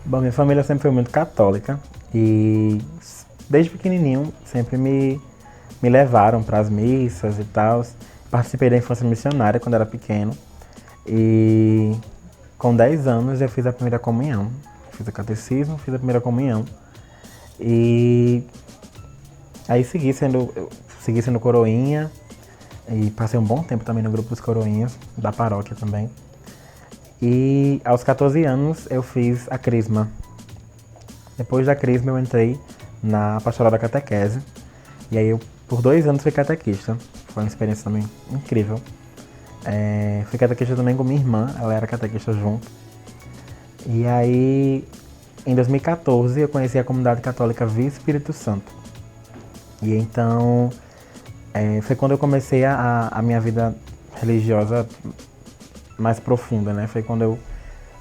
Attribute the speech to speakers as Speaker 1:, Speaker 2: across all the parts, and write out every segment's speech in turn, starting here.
Speaker 1: Bom, minha família sempre foi muito católica e desde pequenininho sempre me levaram para as missas e tal. Participei da infância missionária quando era pequeno e com 10 anos eu fiz a primeira comunhão. Fiz o catecismo, fiz a primeira comunhão e aí segui sendo coroinha e passei um bom tempo também no grupo dos coroinhas da paróquia também. E aos 14 anos eu fiz a crisma. Depois da crisma eu entrei na pastoral da catequese. E aí eu por 2 anos fui catequista. Foi uma experiência também incrível. Fui catequista também com minha irmã, ela era catequista junto. E aí em 2014 eu conheci a comunidade católica Via Espírito Santo. E então foi quando eu comecei a minha vida religiosa mais profunda, né? Foi quando eu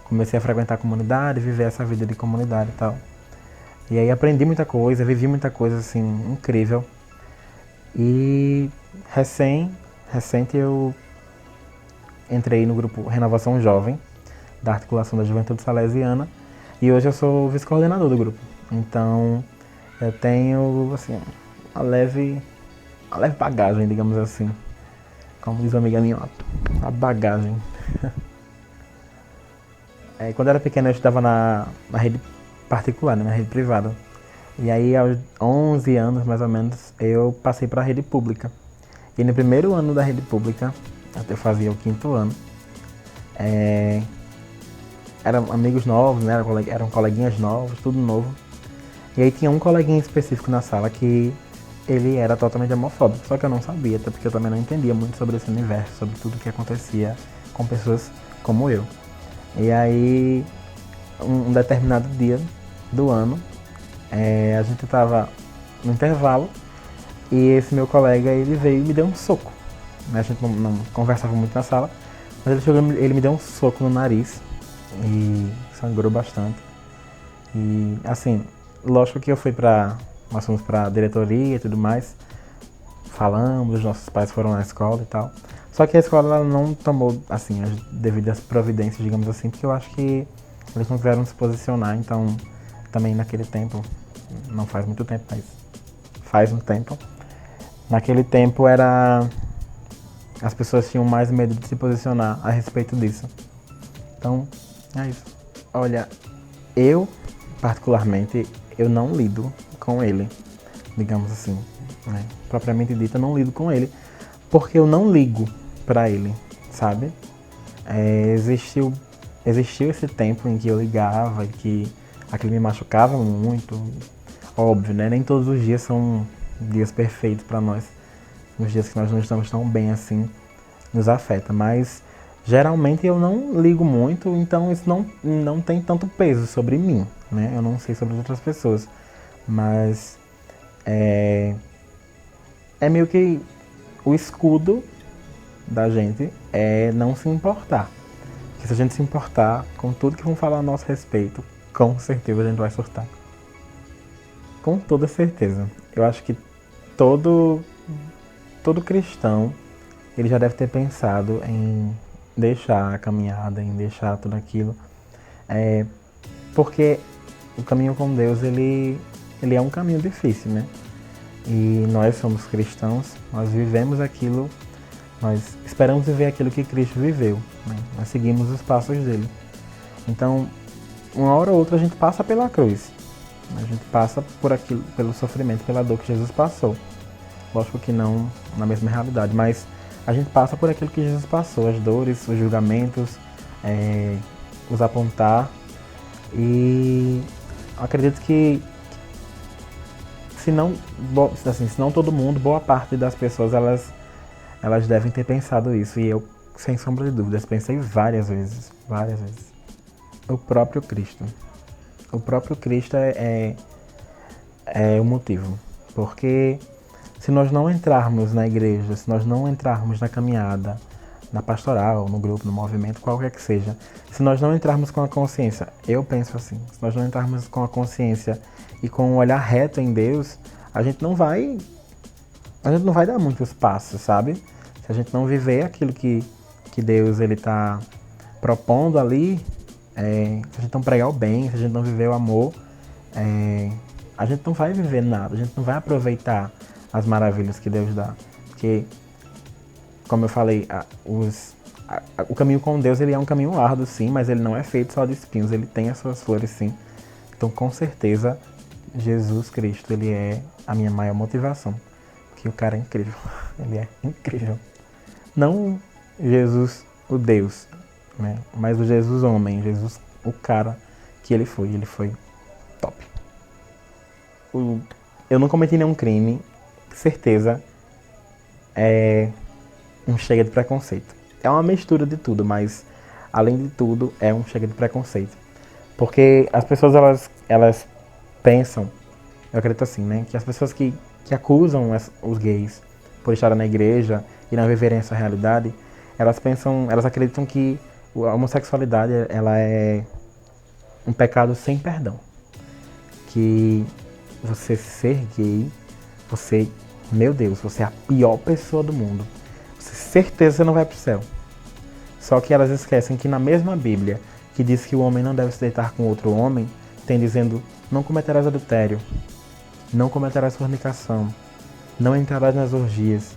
Speaker 1: comecei a frequentar a comunidade, viver essa vida de comunidade e tal. E aí aprendi muita coisa, vivi muita coisa assim incrível. E recente eu entrei no grupo Renovação Jovem, da Articulação da Juventude Salesiana, e hoje eu sou vice-coordenador do grupo. Então eu tenho assim uma leve bagagem, digamos assim. Como diz uma amiga minha, uma bagagem. Quando eu era pequeno eu estudava na rede particular, né, na rede privada. E aí aos 11 anos mais ou menos eu passei para a rede pública. E no primeiro ano da rede pública, eu fazia o 5º ano, eram amigos novos, né, eram coleguinhas novos, tudo novo. E aí tinha um coleguinha específico na sala que ele era totalmente homofóbico, só que eu não sabia, até porque eu também não entendia muito sobre esse universo, sobre tudo que acontecia com pessoas como eu. E aí, um determinado dia do ano, a gente estava no intervalo e esse meu colega ele veio e me deu um soco. A gente não conversava muito na sala, mas ele chegou, ele me deu um soco no nariz e sangrou bastante. E assim, lógico que nós fomos pra diretoria e tudo mais, falamos, nossos pais foram na escola e tal. Só que a escola ela não tomou, assim, as devidas providências, digamos assim, porque eu acho que eles não quiseram se posicionar, então também naquele tempo, não faz muito tempo, mas faz um tempo. Naquele tempo as pessoas tinham mais medo de se posicionar a respeito disso. Então, é isso. Olha, eu, particularmente, eu não lido com ele, digamos assim, né? Propriamente dito, eu não lido com ele, porque eu não ligo pra ele, sabe? Existiu esse tempo em que eu ligava e que aquilo me machucava muito, óbvio, né? Nem todos os dias são dias perfeitos pra nós, nos dias que nós não estamos tão bem assim, nos afeta, mas geralmente eu não ligo muito, então isso não tem tanto peso sobre mim, né? Eu não sei sobre as outras pessoas, mas é meio que o escudo da gente é não se importar. Porque se a gente se importar com tudo que vão falar a nosso respeito, com certeza a gente vai surtar. Com toda certeza. Eu acho que todo cristão ele já deve ter pensado em deixar a caminhada, em deixar tudo aquilo. Porque o caminho com Deus, ele é um caminho difícil, né? E nós somos cristãos, nós vivemos aquilo, nós esperamos viver aquilo que Cristo viveu, né? Nós seguimos os passos dele. Então, uma hora ou outra a gente passa pela cruz, a gente passa por aquilo, pelo sofrimento, pela dor que Jesus passou. Lógico que não na mesma realidade, mas a gente passa por aquilo que Jesus passou, as dores, os julgamentos, os apontar. E acredito que se não todo mundo, boa parte das pessoas elas devem ter pensado isso. E eu, sem sombra de dúvidas, pensei várias vezes. O próprio Cristo. O próprio Cristo é o motivo. Porque se nós não entrarmos na igreja, se nós não entrarmos na caminhada, na pastoral, no grupo, no movimento, qualquer que seja, se nós não entrarmos com a consciência, eu penso assim, se nós não entrarmos com a consciência e com um olhar reto em Deus, a gente não vai dar muitos passos, sabe? Se a gente não viver aquilo que Deus ele tá propondo ali, Se a gente não pregar o bem, se a gente não viver o amor, a gente não vai viver nada, a gente não vai aproveitar as maravilhas que Deus dá. Porque, como eu falei, o caminho com Deus ele é um caminho árduo, sim, mas ele não é feito só de espinhos, ele tem as suas flores, sim. Então, com certeza, Jesus Cristo, ele é a minha maior motivação. Porque o cara é incrível, ele é incrível. Não Jesus, o Deus, né? Mas o Jesus homem, Jesus, o cara que ele foi top. Eu não cometi nenhum crime, certeza, é um chega de preconceito. É uma mistura de tudo, mas além de tudo é um chega de preconceito. Porque as pessoas elas pensam, eu acredito assim, né, que as pessoas que acusam os gays por estarem na igreja e não viverem essa realidade, elas acreditam que a homossexualidade ela é um pecado sem perdão. Que você ser gay, meu Deus, você é a pior pessoa do mundo. Certeza você não vai pro céu. Só que elas esquecem que na mesma Bíblia, que diz que o homem não deve se deitar com outro homem, tem dizendo, não cometerás adultério, não cometerás fornicação, não entrarás nas orgias.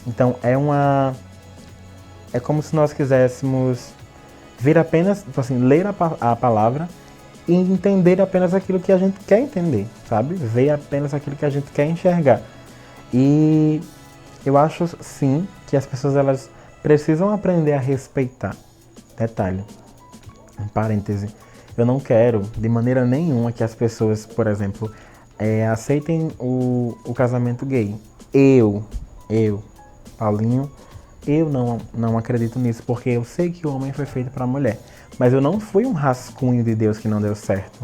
Speaker 1: Então é como se nós quiséssemos ver apenas, assim, ler a palavra e entender apenas aquilo que a gente quer entender, sabe? Ver apenas aquilo que a gente quer enxergar. E eu acho, sim, que as pessoas elas precisam aprender a respeitar. Detalhe, um parêntese, eu não quero de maneira nenhuma que as pessoas, por exemplo, aceitem o casamento gay. Eu, Paulinho, eu não acredito nisso, porque eu sei que o homem foi feito para a mulher. Mas eu não fui um rascunho de Deus que não deu certo,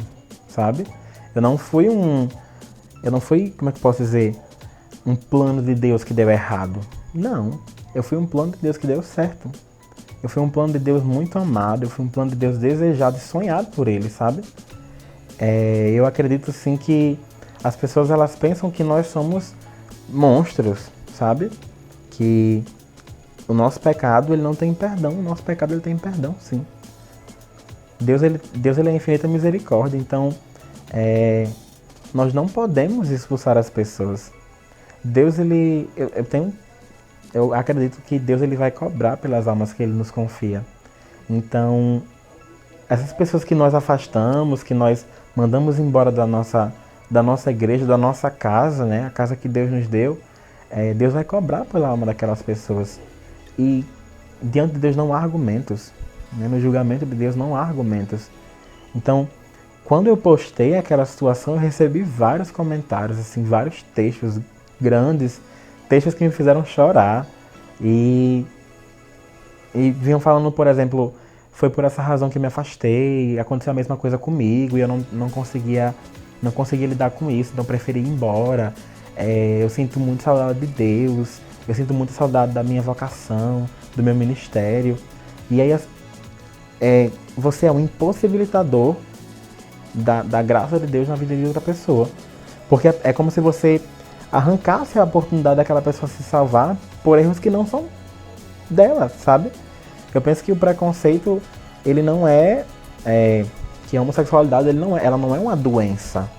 Speaker 1: sabe? Eu não fui, como é que eu posso dizer, um plano de Deus que deu errado. Não, eu fui um plano de Deus que deu certo. Eu fui um plano de Deus muito amado, eu fui um plano de Deus desejado e sonhado por Ele, sabe? Eu acredito sim que as pessoas elas pensam que nós somos monstros, sabe? Que o nosso pecado ele não tem perdão, o nosso pecado ele tem perdão, sim. Deus ele é infinita misericórdia, então nós não podemos expulsar as pessoas. Deus ele, eu acredito que Deus ele vai cobrar pelas almas que Ele nos confia. Então, essas pessoas que nós afastamos, que nós mandamos embora da nossa igreja, da nossa casa, né, a casa que Deus nos deu, Deus vai cobrar pela alma daquelas pessoas. E diante de Deus não há argumentos, né? No julgamento de Deus não há argumentos. Então, quando eu postei aquela situação, eu recebi vários comentários, assim, vários textos grandes, textos que me fizeram chorar e vinham falando, por exemplo, foi por essa razão que me afastei, aconteceu a mesma coisa comigo e eu não conseguia lidar com isso, então preferi ir embora. Eu sinto muito saudade de Deus, eu sinto muita saudade da minha vocação, do meu ministério. E aí você é um impossibilitador da graça de Deus na vida de outra pessoa. Porque é como se você arrancasse a oportunidade daquela pessoa se salvar por erros que não são dela, sabe? Eu penso que o preconceito, ele não que a homossexualidade, ela não é uma doença.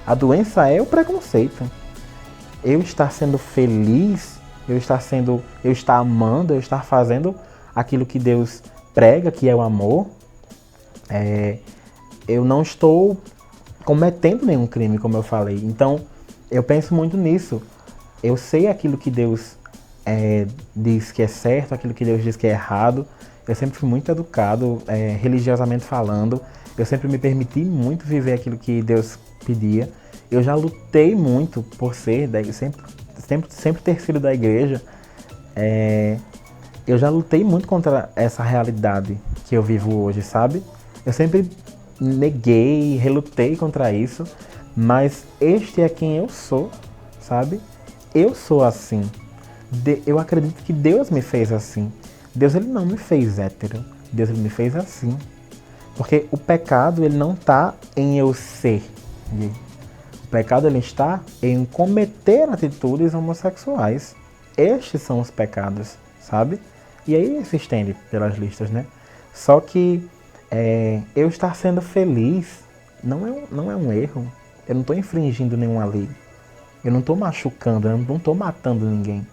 Speaker 1: A doença é o preconceito. Eu estar sendo feliz, eu estar amando, eu estar fazendo aquilo que Deus prega, que é o amor, eu não estou cometendo nenhum crime, como eu falei. Então, eu penso muito nisso. Eu sei aquilo que Deus diz que é certo, aquilo que Deus diz que é errado. Eu sempre fui muito educado, religiosamente falando. Eu sempre me permiti muito viver aquilo que Deus pedia. Eu já lutei muito por ser, sempre ter sido da igreja. Eu já lutei muito contra essa realidade que eu vivo hoje, sabe? Eu sempre neguei, relutei contra isso, mas este é quem eu sou, sabe? Eu sou assim. Eu acredito que Deus me fez assim. Deus ele não me fez hétero, Deus ele me fez assim. Porque o pecado ele não está em eu ser gay. O pecado ele está em cometer atitudes homossexuais. Estes são os pecados, sabe? E aí se estende pelas listas, né? Só que Eu estar sendo feliz não é um erro. Eu não estou infringindo nenhuma lei. Eu não estou machucando, eu não estou matando ninguém.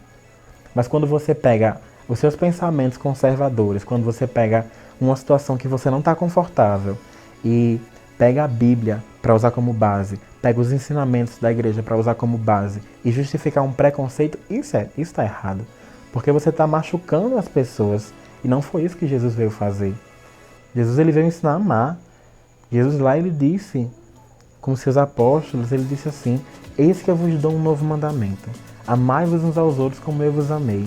Speaker 1: Mas quando você pega os seus pensamentos conservadores, quando você pega uma situação que você não está confortável e pega a Bíblia para usar como base, pega os ensinamentos da igreja para usar como base e justificar um preconceito, isso está errado. Porque você está machucando as pessoas e não foi isso que Jesus veio fazer. Jesus ele veio ensinar a amar. Jesus lá ele disse com seus apóstolos, ele disse assim: eis que eu vos dou um novo mandamento. Amai-vos uns aos outros como eu vos amei.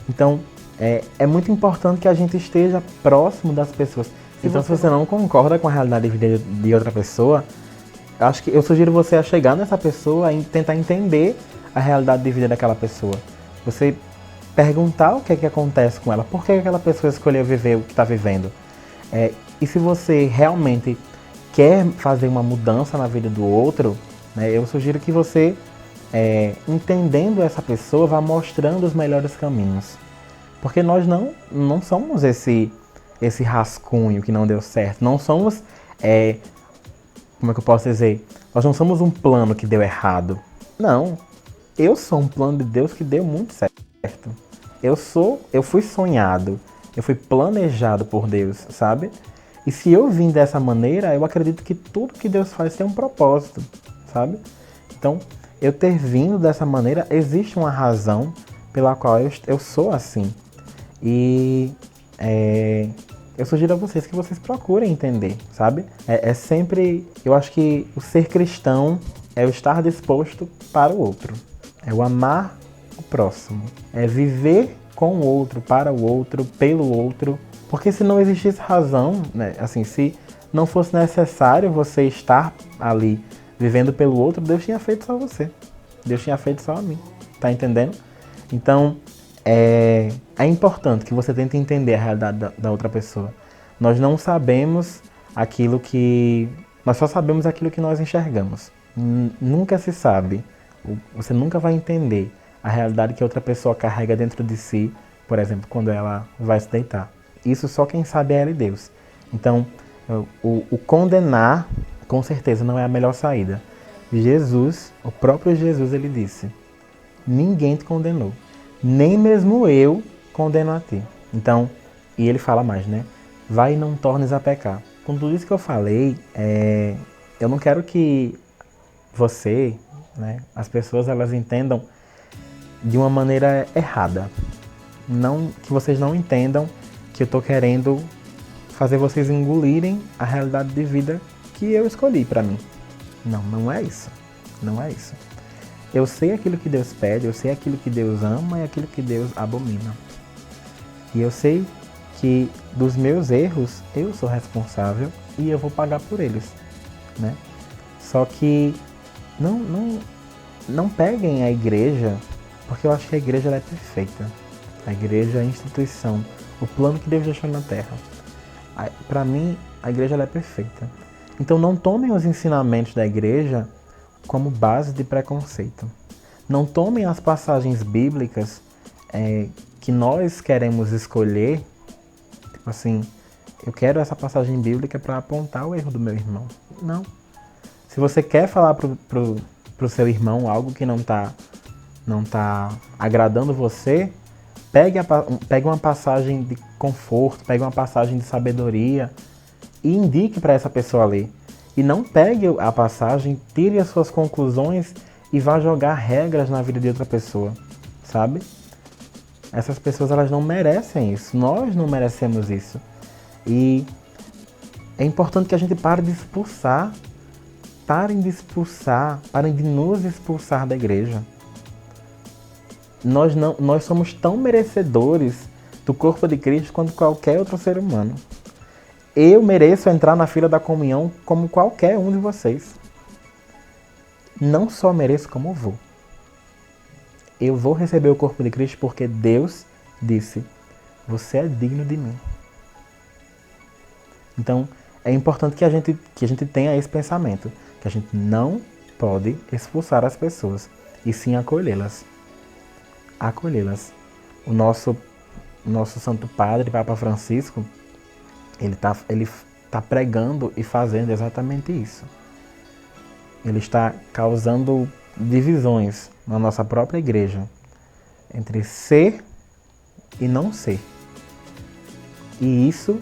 Speaker 1: Então, é muito importante que a gente esteja próximo das pessoas. Então, se você não concorda com a realidade de vida de outra pessoa, acho que eu sugiro você a chegar nessa pessoa e tentar entender a realidade de vida daquela pessoa. Você perguntar o que é que acontece com ela, por que aquela pessoa escolheu viver o que está vivendo. E se você realmente quer fazer uma mudança na vida do outro, né, eu sugiro que você, entendendo essa pessoa, vá mostrando os melhores caminhos. Porque nós não somos esse rascunho que não deu certo. Não somos, como é que eu posso dizer? Nós não somos um plano que deu errado. Não. Eu sou um plano de Deus que deu muito certo. Eu fui sonhado. Eu fui planejado por Deus, sabe? E se eu vim dessa maneira, eu acredito que tudo que Deus faz tem um propósito, sabe? Então, eu ter vindo dessa maneira, existe uma razão pela qual eu sou assim. E eu sugiro a vocês que vocês procurem entender, sabe? Sempre, eu acho que o ser cristão é o estar disposto para o outro. É o amar o próximo. É viver com o outro, para o outro, pelo outro. Porque se não existisse razão, né? Assim, se não fosse necessário você estar ali vivendo pelo outro, Deus tinha feito só você. Deus tinha feito só a mim. Tá entendendo? Então, é importante que você tente entender a realidade da outra pessoa. Nós não sabemos aquilo que... Nós só sabemos aquilo que nós enxergamos. Nunca se sabe. Você nunca vai entender a realidade que outra pessoa carrega dentro de si, por exemplo, quando ela vai se deitar. Isso só quem sabe é ela e Deus. Então, o condenar, com certeza, não é a melhor saída. Jesus, o próprio Jesus, ele disse: ninguém te condenou, nem mesmo eu condeno a ti. Então, e ele fala mais, né? Vai e não tornes a pecar. Com tudo isso que eu falei, eu não quero que você, né, as pessoas, elas entendam de uma maneira errada. Não, que vocês não entendam que eu estou querendo fazer vocês engolirem a realidade de vida que eu escolhi para mim. Não é isso. Não é isso. Eu sei aquilo que Deus pede, eu sei aquilo que Deus ama e aquilo que Deus abomina. E eu sei que dos meus erros eu sou responsável e eu vou pagar por eles, né? Só que não peguem a igreja, porque eu acho que a igreja ela é perfeita. A igreja é a instituição, o plano que Deus deixou na terra. Para mim, a igreja ela é perfeita. Então não tomem os ensinamentos da igreja como base de preconceito. Não tomem as passagens bíblicas que nós queremos escolher, tipo assim, eu quero essa passagem bíblica para apontar o erro do meu irmão. Não. Se você quer falar pro seu irmão algo que não tá agradando você, pegue uma passagem de conforto, pegue uma passagem de sabedoria e indique para essa pessoa ler. E não pegue a passagem, tire as suas conclusões e vá jogar regras na vida de outra pessoa, sabe? Essas pessoas, elas não merecem isso. Nós não merecemos isso. E é importante que a gente pare de expulsar. Parem de nos expulsar da igreja. Nós somos tão merecedores do corpo de Cristo quanto qualquer outro ser humano. Eu mereço entrar na fila da comunhão como qualquer um de vocês. Não só mereço, como vou. Eu vou receber o corpo de Cristo porque Deus disse: você é digno de mim. Então, é importante que a gente tenha esse pensamento, que a gente não pode expulsar as pessoas, e sim acolhê-las. Acolhê-las. O nosso Santo Padre, Papa Francisco, Ele tá pregando e fazendo exatamente isso. Ele está causando divisões na nossa própria igreja entre ser e não ser. E isso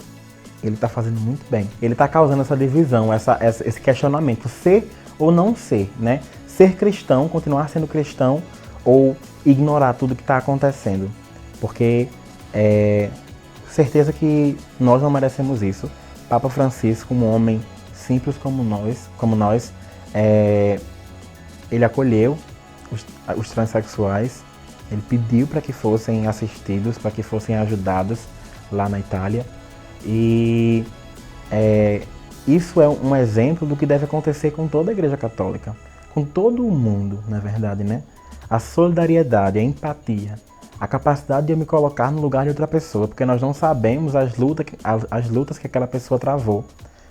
Speaker 1: ele está fazendo muito bem. Ele está causando essa divisão, esse questionamento, ser ou não ser, né? Ser cristão, continuar sendo cristão ou ignorar tudo que está acontecendo. Porque certeza que nós não merecemos isso. Papa Francisco, um homem simples como nós, ele acolheu os transexuais, ele pediu para que fossem assistidos, para que fossem ajudados lá na Itália. E isso é um exemplo do que deve acontecer com toda a Igreja Católica, com todo o mundo, na verdade, né? A solidariedade, a empatia, a capacidade de eu me colocar no lugar de outra pessoa, porque nós não sabemos as lutas que aquela pessoa travou,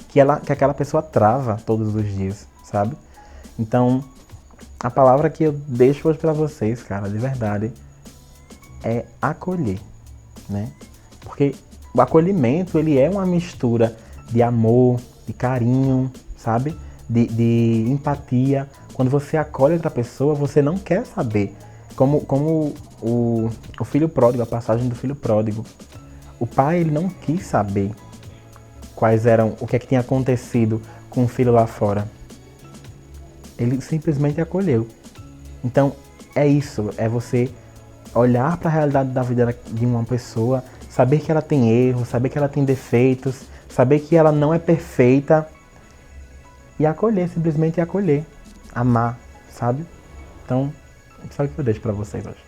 Speaker 1: que aquela pessoa trava todos os dias, sabe? Então, a palavra que eu deixo hoje para vocês, cara, de verdade, é acolher, né? Porque o acolhimento, ele é uma mistura de amor, de carinho, sabe? De empatia. Quando você acolhe outra pessoa, você não quer saber. Como o filho pródigo, a passagem do filho pródigo. O pai, ele não quis saber o que é que tinha acontecido com o filho lá fora. Ele simplesmente acolheu. Então, é isso. É você olhar para a realidade da vida de uma pessoa, saber que ela tem erros, saber que ela tem defeitos, saber que ela não é perfeita e acolher, simplesmente acolher, amar, sabe? Então, é só o que eu deixo para vocês hoje.